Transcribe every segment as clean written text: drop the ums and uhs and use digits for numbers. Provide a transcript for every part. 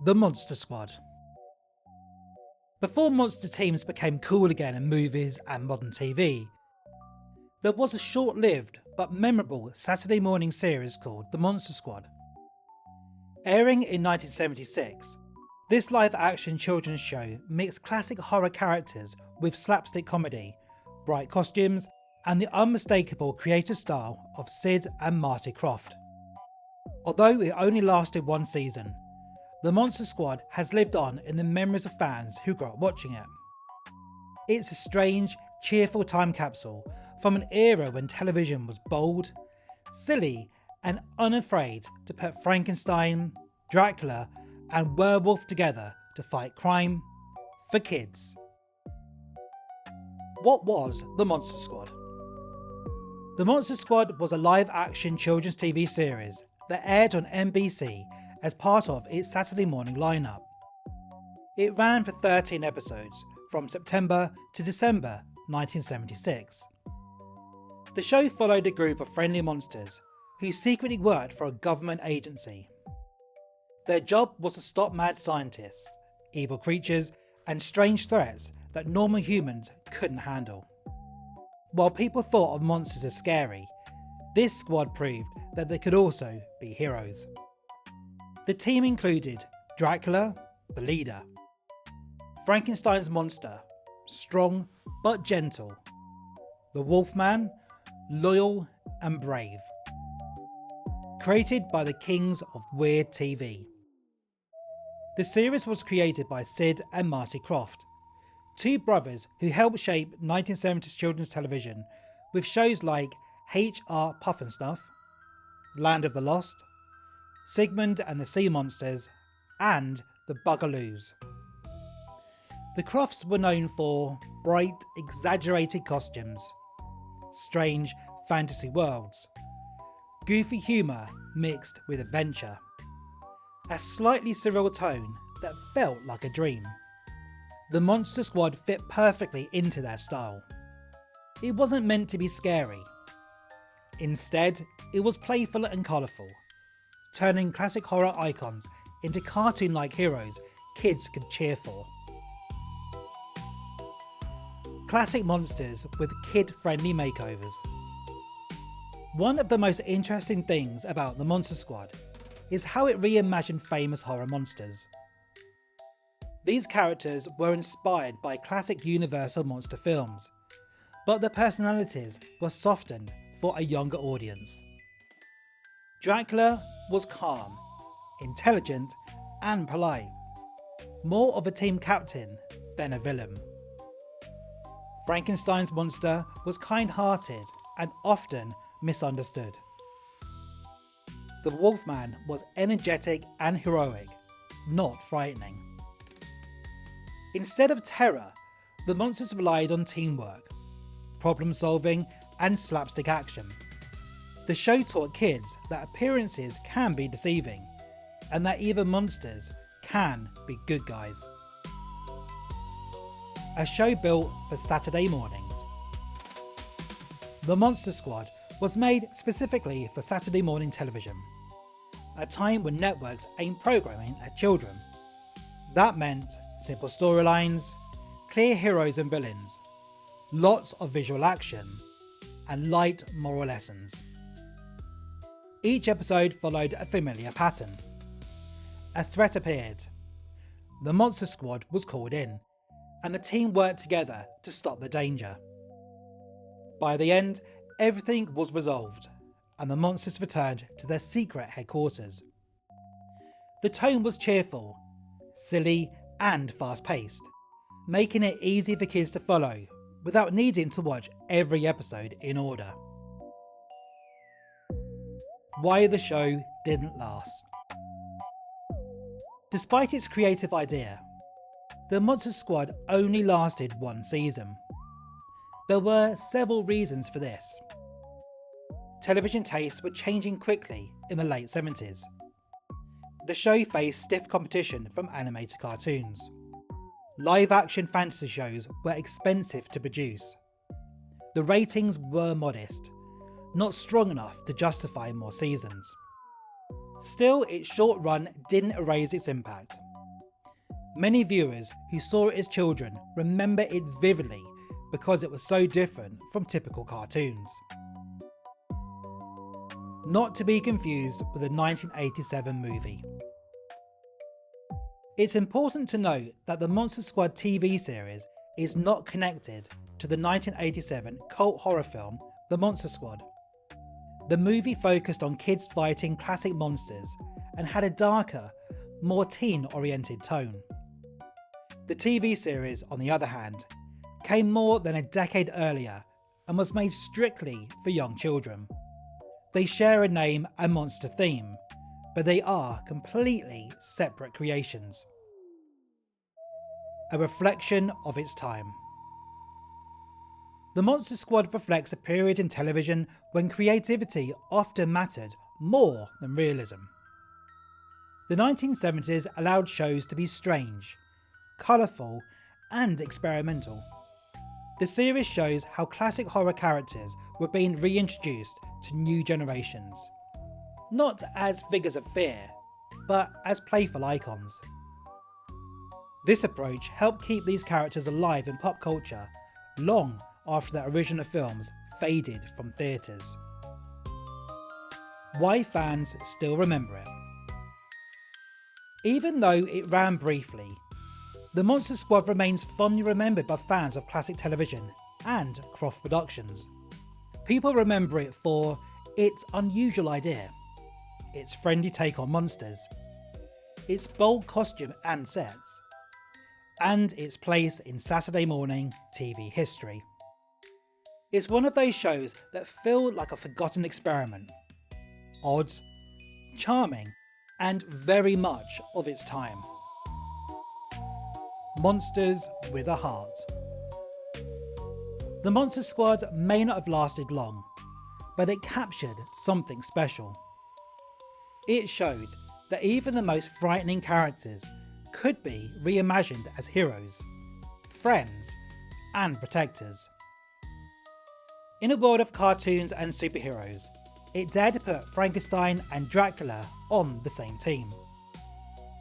The Monster Squad. Before monster teams became cool again in movies and modern TV, there was a short-lived but memorable Saturday morning series called The Monster Squad. Airing in 1976, this live-action children's show mixed classic horror characters with slapstick comedy, bright costumes, and the unmistakable creative style of Sid and Marty Krofft. Although it only lasted one season, The Monster Squad has lived on in the memories of fans who grew up watching it. It's a strange, cheerful time capsule from an era when television was bold, silly, and unafraid to put Frankenstein, Dracula, and werewolf together to fight crime for kids. What was The Monster Squad? The Monster Squad was a live-action children's TV series that aired on NBC as part of its Saturday morning lineup. It ran for 13 episodes from September to December 1976. The show followed a group of friendly monsters who secretly worked for a government agency. Their job was to stop mad scientists, evil creatures, and strange threats that normal humans couldn't handle. While people thought of monsters as scary, this squad proved that they could also be heroes. The team included Dracula, the leader; Frankenstein's monster, strong but gentle; the Wolfman, loyal and brave. Created by the kings of weird TV. The series was created by Sid and Marty Krofft, two brothers who helped shape 1970s children's television with shows like H.R. Pufnstuf, Land of the Lost, Sigmund and the Sea Monsters, and The Bugaloos. The Kroffts were known for bright, exaggerated costumes, strange fantasy worlds, goofy humour mixed with adventure, a slightly surreal tone that felt like a dream. The Monster Squad fit perfectly into their style. It wasn't meant to be scary. Instead, it was playful and colourful, turning classic horror icons into cartoon-like heroes kids could cheer for. Classic monsters with kid-friendly makeovers. One of the most interesting things about The Monster Squad is how it reimagined famous horror monsters. These characters were inspired by classic Universal monster films, but their personalities were softened for a younger audience. Dracula was calm, intelligent, and polite, more of a team captain than a villain. Frankenstein's monster was kind-hearted and often misunderstood. The Wolfman was energetic and heroic, not frightening. Instead of terror, the monsters relied on teamwork, problem-solving, and slapstick action. The show taught kids that appearances can be deceiving, and that even monsters can be good guys. A show built for Saturday mornings. The Monster Squad was made specifically for Saturday morning television, a time when networks aimed programming at children. That meant simple storylines, clear heroes and villains, lots of visual action, and light moral lessons. Each episode followed a familiar pattern. A threat appeared. The Monster Squad was called in, and the team worked together to stop the danger. By the end, everything was resolved, and the monsters returned to their secret headquarters. The tone was cheerful, silly, and fast-paced, making it easy for kids to follow without needing to watch every episode in order. Why the show didn't last. Despite its creative idea, The Monster Squad only lasted one season. There were several reasons for this. Television tastes were changing quickly in the late 70s. The show faced stiff competition from animated cartoons. Live-action fantasy shows were expensive to produce. The ratings were modest, not strong enough to justify more seasons. Still, its short run didn't erase its impact. Many viewers who saw it as children remember it vividly because it was so different from typical cartoons. Not to be confused with the 1987 movie. It's important to note that the Monster Squad TV series is not connected to the 1987 cult horror film The Monster Squad. The movie focused on kids fighting classic monsters and had a darker, more teen-oriented tone. The TV series, on the other hand, came more than a decade earlier and was made strictly for young children. They share a name and monster theme, but they are completely separate creations. A reflection of its time. The Monster Squad reflects a period in television when creativity often mattered more than realism. The 1970s allowed shows to be strange, colourful and experimental. The series shows how classic horror characters were being reintroduced to new generations. Not as figures of fear, but as playful icons. This approach helped keep these characters alive in pop culture long after the original films faded from theatres. Why fans still remember it. Even though it ran briefly, the Monster Squad remains fondly remembered by fans of classic television and Croft Productions. People remember it for its unusual idea, its friendly take on monsters, its bold costume and sets, and its place in Saturday morning TV history. It's one of those shows that feel like a forgotten experiment, odd, charming, and very much of its time. Monsters with a Heart. The Monster Squad may not have lasted long, but it captured something special. It showed that even the most frightening characters could be reimagined as heroes, friends, and protectors. In a world of cartoons and superheroes, it dared to put Frankenstein and Dracula on the same team.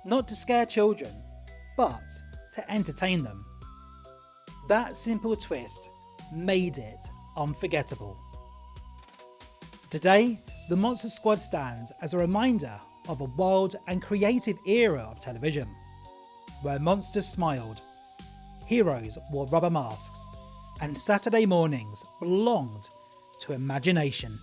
Not to scare children, but to entertain them. That simple twist made it unforgettable. Today, the Monster Squad stands as a reminder of a wild and creative era of television, where monsters smiled, heroes wore rubber masks, and Saturday mornings belonged to imagination.